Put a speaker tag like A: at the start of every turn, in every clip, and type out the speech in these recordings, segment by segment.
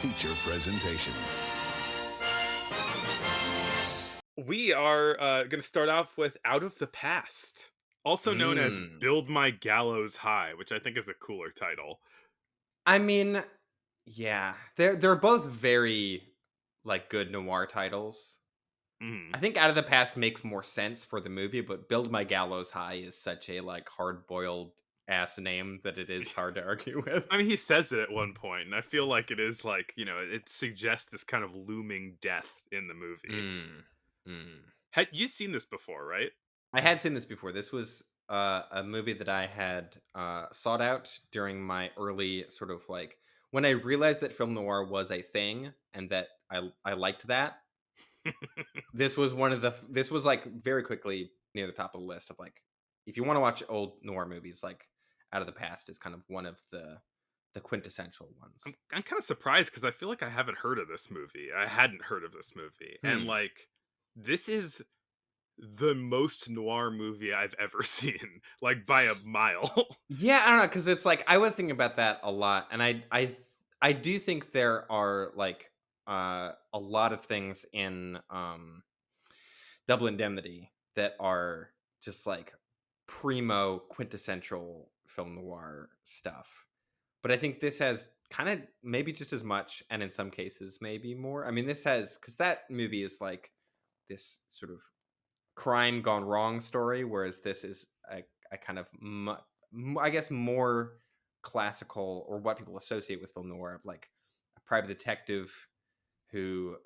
A: feature presentation.
B: We are going to start off with Out of the Past, also known as
C: Mm.
B: Build My Gallows High, which I think is a cooler title.
C: I mean, yeah, they're both very like good noir titles.
B: Mhm.
C: I think Out of the Past makes more sense for the movie, but Build My Gallows High is such a like hard boiled ass name that it is hard to argue with.
B: I mean, he says it at one point, and I feel like it is like, it suggests this kind of looming death in the movie.
C: Mm. Mm.
B: Had you seen this before, right?
C: I had seen this before. This was a movie that I had sought out during my early sort of like when I realized that film noir was a thing and that I liked that. This was one of the this was, like, very quickly near the top of the list of, like, if you wanna watch old noir movies, like, Out of the Past is kind of one of the quintessential
B: I'm
C: ones.
B: I'm kind of surprised because I feel like I haven't heard of this movie. I hadn't heard of this movie. And
C: Hmm.
B: like this is the most noir movie I've ever seen, like by a mile.
C: Yeah, I don't know, because it's like I was thinking about that a lot, and I do think there are, like, a lot of things in, Double Indemnity that are just, like, primo quintessential film noir stuff. But I think this has kind of maybe just as much, and in some cases, maybe more. I mean, this has because that movie is like this sort of crime gone wrong story, whereas this is a kind of, I guess, more classical or what people associate with film noir of like a private detective who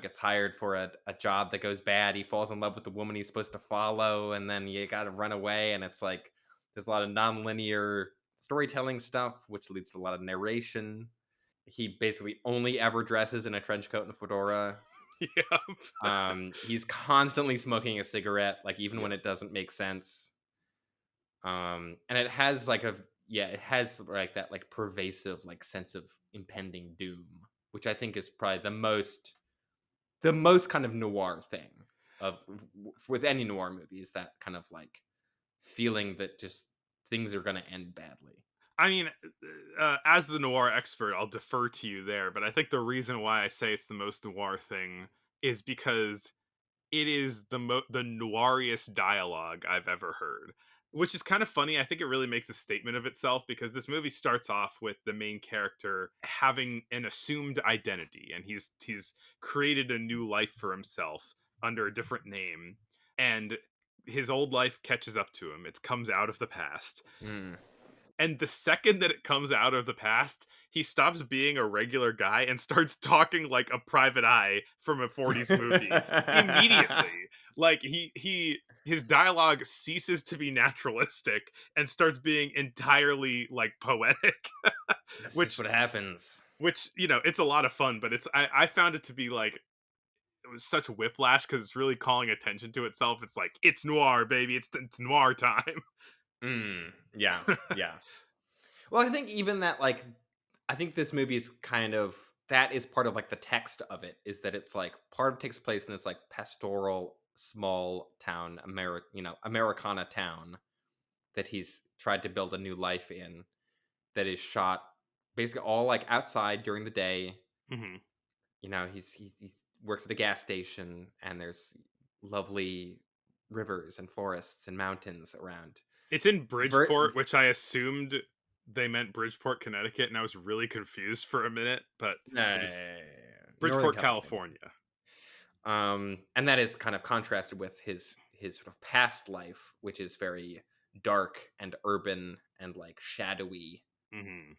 C: gets hired for a job that goes bad. He falls in love with the woman he's supposed to follow, and then you got to run away. And it's like there's a lot of nonlinear storytelling stuff, which leads to a lot of narration. He basically only ever dresses in a trench coat and a fedora.
B: Yeah.
C: He's constantly smoking a cigarette, like even
B: Yeah.
C: when it doesn't make sense. And it has like it has like that like pervasive like sense of impending doom, which I think is probably the most kind of noir thing with any noir movie is that kind of like feeling that just things are going to end badly.
B: I mean, as the noir expert, I'll defer to you there, but I think the reason why I say it's the most noir thing is because it is the noiriest dialogue I've ever heard. Which is kind of funny. I think it really makes a statement of itself because this movie starts off with the main character having an assumed identity, and he's created a new life for himself under a different name, and his old life catches up to him. It comes out of the past,
C: Mm.
B: and the second that it comes out of the past, he stops being a regular guy and starts talking like a private eye from a 40s movie immediately. Like his dialogue ceases to be naturalistic and starts being entirely like poetic.
C: That's just
B: which
C: what happens.
B: it's a lot of fun, but I found it to be like it was such whiplash because it's really calling attention to itself. It's like it's noir, baby. It's noir time.
C: Yeah, yeah. Well, I think even that, like, I think this movie is kind of that is part of like the text of it is that it's like part of takes place in this like pastoral small town, Americana town that he's tried to build a new life in. That is shot basically all like outside during the day.
B: Mhm.
C: He works at a gas station, and there's lovely rivers and forests and mountains around.
B: It's in
C: Ver-
B: Bridgeport, which I assumed they meant Bridgeport, Connecticut, and I was really confused for a minute, but it is
C: Northern
B: Bridgeport,
C: California.
B: California.
C: And that is kind of contrasted with his sort of past life, which is very dark and urban and like shadowy,
B: Mhm.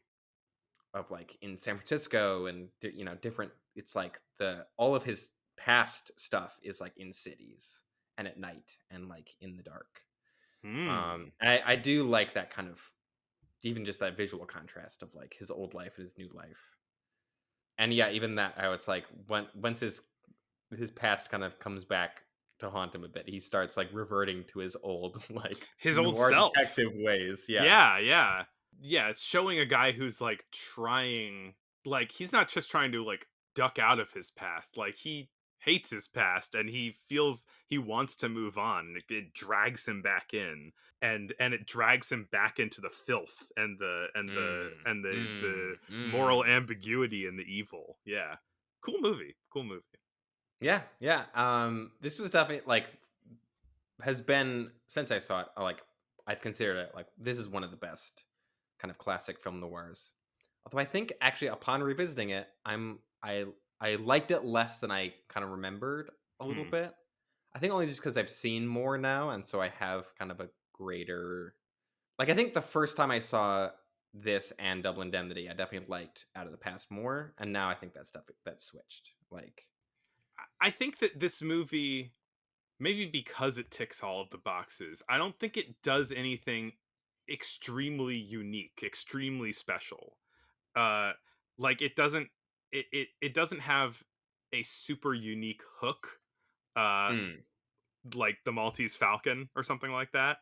C: of like in San Francisco and different. It's like the all of his past stuff is like in cities and at night and like in the dark.
B: Hmm.
C: And I do like that kind of even just that visual contrast of like his old life and his new life. And yeah, even that how it's like once his past kind of comes back to haunt him a bit. He starts like reverting to his old like
B: His old
C: noir
B: self.
C: detective ways. Yeah.
B: Yeah, yeah. Yeah, it's showing a guy who's, he's not just trying to, duck out of his past, like, he hates his past and he feels he wants to move on. It drags him back in, and it drags him back into the filth and
C: Mm,
B: the
C: mm,
B: moral
C: mm.
B: ambiguity and the evil. Yeah. Cool movie. Cool movie.
C: Yeah, yeah. This was definitely like has been since I saw it. Like I've considered it like this is one of the best kind of classic film noirs. Although I think actually upon revisiting it, I liked it less than I kind of remembered a little
B: Hmm.
C: bit. I think only just because I've seen more now, and so I have kind of a greater like. I think the first time I saw this and Double Indemnity, I definitely liked Out of the Past more, and now I think that stuff that's switched. Like,
B: I think that this movie, maybe because it ticks all of the boxes, I don't think it does anything extremely unique, extremely special. Uh like it doesn't have a super unique hook uh
C: mm,
B: like the Maltese Falcon or something like that.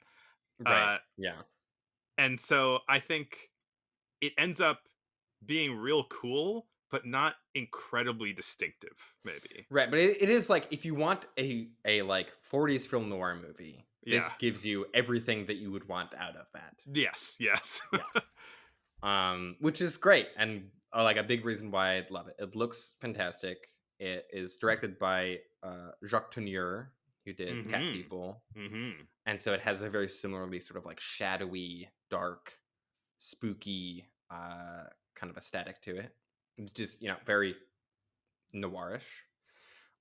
C: right,
B: Uh
C: yeah,
B: and so I think it ends up being real cool but not incredibly distinctive maybe.
C: right. But it is like if you want a like 40s film noir movie,
B: Yeah.
C: this gives you everything that you would want out of that.
B: Yes, yes.
C: Yeah. Which is great and like a big reason why I love it. It looks fantastic. It is directed by Jacques Tourneur, who did Cat
B: Mhm.
C: People,
B: Mhm.
C: and so it has a very similarly sort of like shadowy, dark, spooky kind of aesthetic to it. Just very noirish.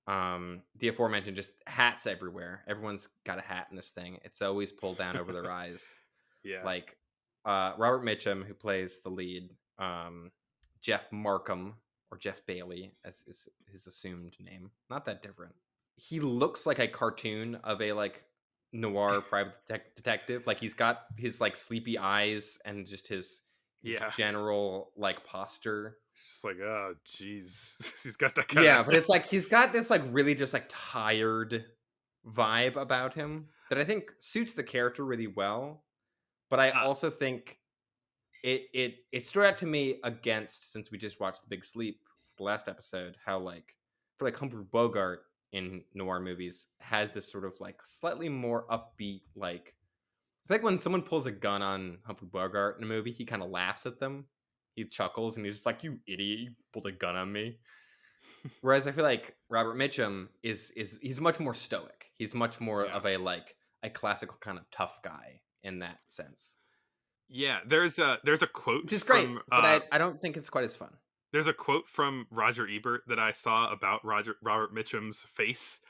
C: The aforementioned just hats everywhere. Everyone's got a hat in this thing. It's always pulled down over their eyes.
B: Yeah.
C: Like Robert Mitchum, who plays the lead, Jeff Markham or Jeff Bailey, as is his assumed name. Not that different. He looks like a cartoon of a like noir private detective. Like he's got his like sleepy eyes and just his
B: Yeah.
C: general like posture.
B: Just like, oh jeez. He's got that kind of
C: Yeah, but it's like he's got this like really just like tired vibe about him that I think suits the character really well. But I
B: uh,
C: also think it stood out to me against since we just watched The Big Sleep for the last episode, how like for like Humphrey Bogart in noir movies has this sort of like slightly more upbeat like I think when someone pulls a gun on Humphrey Bogart in a movie, he kind of laughs at them. He chuckles and he's just like, "You idiot! You pulled a gun on me." Whereas I feel like Robert Mitchum is he's much more stoic. He's much more
B: yeah.
C: of a like a classical kind of tough guy in that sense,
B: Yeah, there's a quote
C: which is great.
B: from
C: But I don't think it's quite as fun.
B: Roger Ebert that I saw about Robert Mitchum's face,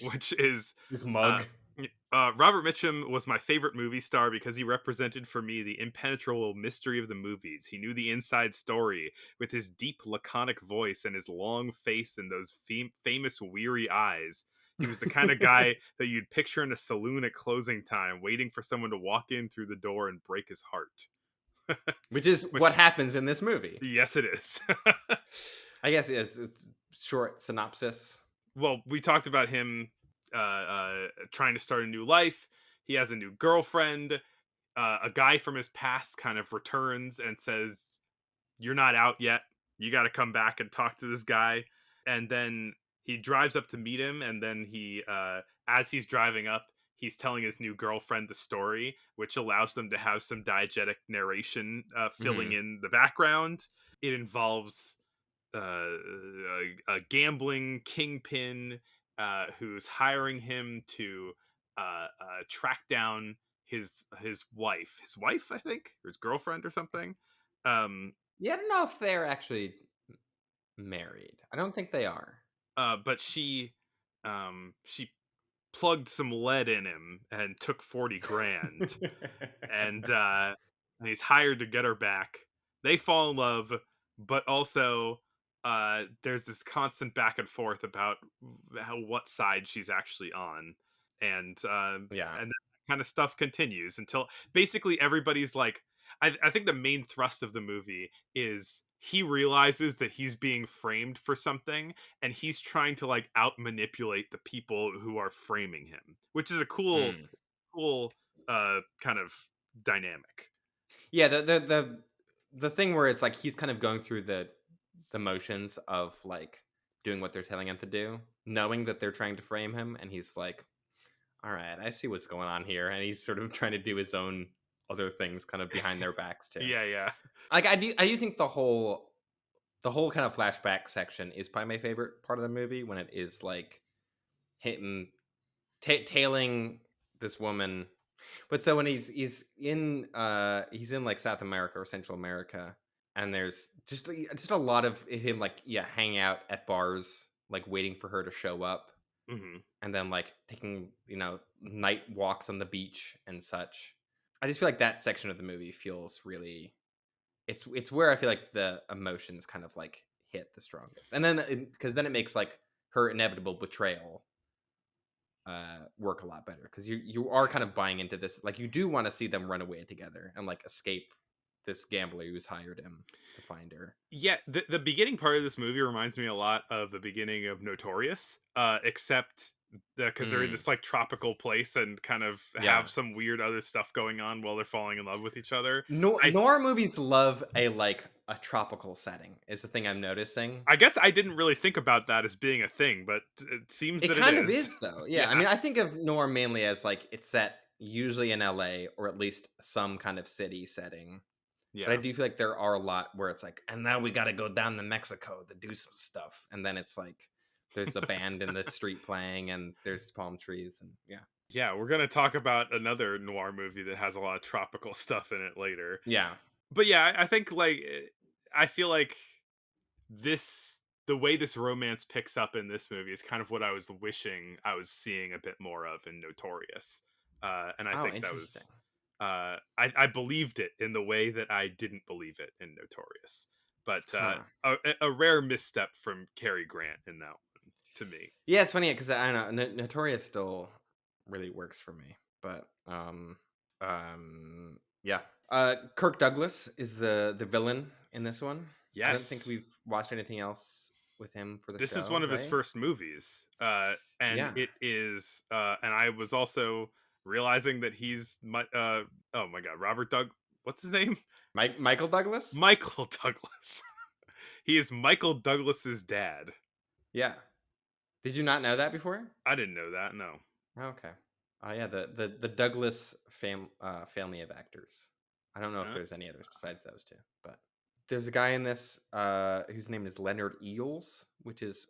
B: which is
C: This
B: uh,
C: mug.
B: Robert Mitchum was my favorite movie star because he represented for me the impenetrable mystery of the movies. He knew the inside story with his deep, laconic voice and his long face and those famous weary eyes. He was the kind of guy that you'd picture in a saloon at closing time, waiting for someone to walk in through the door and break his heart.
C: Which is what
B: Which,
C: happens in this movie.
B: yes, it is.
C: I guess it's short synopsis.
B: Well, we talked about him trying to start a new life. He has a new girlfriend. A guy from his past kind of returns and says, "You're not out yet. You got to come back and talk to this guy." And then he drives up to meet him, and then as he's driving up, he's telling his new girlfriend the story, which allows them to have some diegetic narration filling
C: Mhm.
B: in the background. It involves a gambling kingpin who's hiring him to track down his wife, I think, or his girlfriend or something. Um,
C: Yeah, I don't know if they're actually married. I don't think they are.
B: but she plugged some lead in him and took 40 grand, and he's hired to get her back. They fall in love, but also there's this constant back and forth about what side she's actually on,
C: Yeah.
B: and that kind of stuff continues until basically everybody's like, I think the main thrust of the movie is he realizes that he's being framed for something and he's trying to like out manipulate the people who are framing him, which is a
C: Mm.
B: cool kind of dynamic.
C: Yeah, the thing where it's like he's kind of going through the motions of like doing what they're telling him to do, knowing that they're trying to frame him, and he's like, "All right, I see what's going on here," and he's sort of trying to do his own other things kind of behind their backs too.
B: Yeah, yeah.
C: Like, I do think the whole kind of flashback section is probably my favorite part of the movie when it is, like, him tailing this woman. But so when he's in, like, South America or Central America, and there's just a lot of him, like, yeah, hanging out at bars, like, waiting for her to show up,
B: Mhm.
C: and then, like, taking, night walks on the beach and such. I just feel like that section of the movie feels really it's where I feel like the emotions kind of, like, hit the strongest. And then because then it makes, like, her inevitable betrayal work a lot better because you are kind of buying into this. Like, you do want to see them run away together and, like, escape this gambler who's hired him to find her.
B: Yeah, the beginning part of this movie reminds me a lot of the beginning of Notorious, except because they're in
C: Mm,
B: this like tropical place and kind of have
C: yeah.
B: some weird other stuff going on while they're falling in love with each other.
C: No,
B: I
C: noir movies love a tropical setting. Is the thing I'm noticing.
B: I guess I didn't really think about that as being a thing, but it seems
C: It
B: that it
C: kind of
B: is.
C: is though. Yeah, I
B: Yeah,
C: mean, I think of noir mainly as, like, it's set usually in LA or at least some kind of city setting. But I
B: yeah,
C: do feel like there are a lot where it's like, and now we got to go down to Mexico to do some stuff, and then it's like there's a band in the street playing, and there's palm trees, and yeah,
B: yeah. We're gonna talk about another noir movie that has a lot of tropical stuff in it later.
C: yeah,
B: But yeah, I think like I feel like this the way this romance picks up in this movie is kind of what I was wishing I was seeing a bit more of in Notorious. And I
C: oh,
B: think that
C: interesting,
B: was I believed it in the way that I didn't believe it in Notorious. But
C: huh?
B: a rare misstep from Cary Grant in that one to me.
C: Yeah, it's funny because I don't know, Notorious still really works for me, but yeah. Kirk Douglas is the villain in this one. I don't think
B: Yes.
C: we've watched anything else with him for the
B: This is
C: show,
B: one of his
C: right?
B: first movies. And
C: Yeah,
B: it is and I was also realizing that he's my oh my god, Robert Doug what's his name?
C: Michael Douglas.
B: Michael Douglas. He is Michael Douglas's dad.
C: Yeah, did you not know that before?
B: I didn't know that, no.
C: Okay. Oh yeah, the Douglas family of actors. I don't know if
B: Uh,
C: there's any others besides those two, but there's a guy in this whose name is Leonard Eels, which is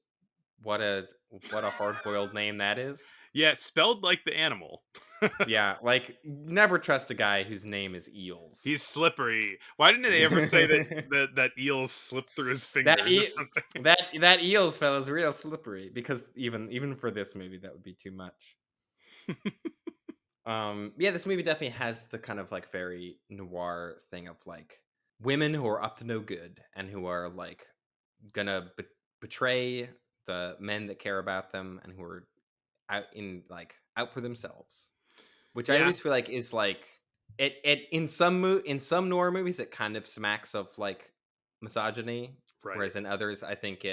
C: what a what a hard boiled name that is.
B: yeah, spelled like the animal.
C: Yeah, like never trust a guy whose name is Eels.
B: He's slippery. Why didn't they ever say that that eels slip through his
C: that
B: fingers or
C: e-
B: something?
C: that Eels fellow is real slippery because even for this movie that would be too much. Yeah, this movie definitely has the kind of, like, very noir thing of, like, women who are up to no good and who are, like, gonna betray the men that care about them and who are out for themselves, which I
B: Yeah,
C: always feel like is, like, it in some noir movies, it kind of smacks of, like, misogyny,
B: right,
C: whereas in others, I think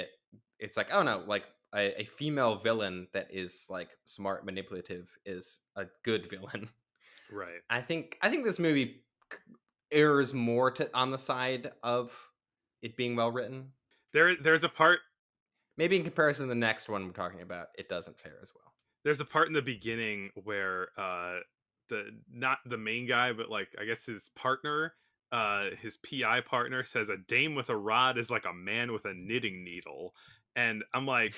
C: it's like, "Oh, no," like, a female villain that is, like, smart, manipulative is a good villain.
B: right.
C: I think this movie c errs more on the side of it being well written.
B: There's a part
C: Maybe in comparison to the next one we're talking about, it doesn't fare as well.
B: there's a part in the beginning where the not the main guy but like I guess his partner his PI partner says a dame with a rod is like a man with a knitting needle, and I'm like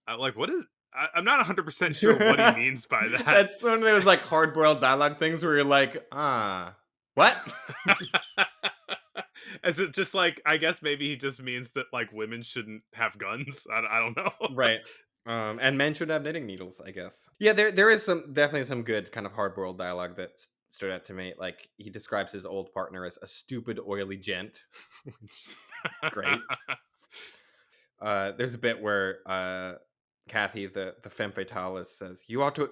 B: what is I'm not 100% sure what he means by that.
C: That's one of those, like, hard-boiled dialogue things where you're like, "Ah, what?"
B: Is it just like I guess maybe he just means that like women shouldn't have guns. I don't know.
C: Right. And men should have knitting needles, I guess. Yeah, there is definitely some good kind of hard-boiled dialogue that stood out to me. Like, he describes his old partner as a stupid, oily gent, which great. There's a bit where Kathy, the femme fatale, says, you ought to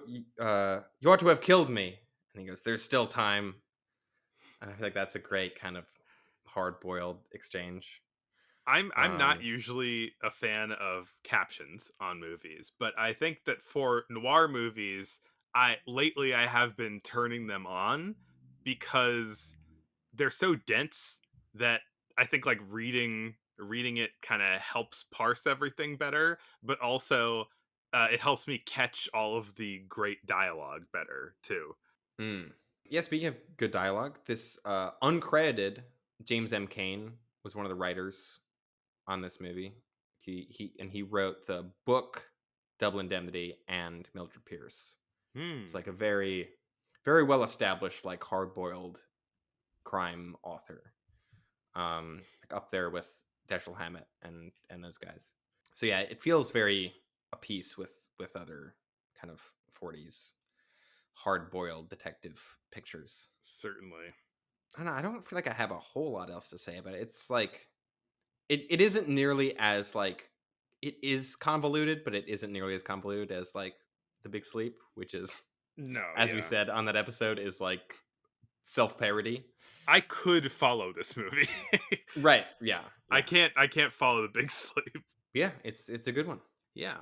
C: have killed me," and he goes, "There's still time." And I feel like that's a great kind of hard boiled exchange.
B: I'm not
C: Um,
B: usually a fan of captions on movies, but I think that for noir movies, I have been turning them on because they're so dense that I think like reading it kind of helps parse everything better, but also it helps me catch all of the great dialogue better too.
C: Mm. Yeah, speaking of good dialogue, this uncredited James M. Cain was one of the writers on this movie. He wrote the book Double Indemnity and Mildred Pierce. It's
B: Hmm.
C: like a very well established like hard boiled crime author. Like up there with Dashiell Hammett and those guys. So yeah, it feels very a piece with other kind of 40s hard boiled detective pictures.
B: Certainly.
C: I don't feel like I have a whole lot else to say about it. It's like it isn't nearly as like it is convoluted, but it isn't nearly as convoluted as like The Big Sleep, which is,
B: No,
C: as we
B: yeah.
C: said on that episode, is like self parody.
B: I could follow this movie.
C: Right. Yeah.
B: I
C: Yeah.
B: can't follow The Big Sleep.
C: Yeah. It's a good one.
B: Yeah.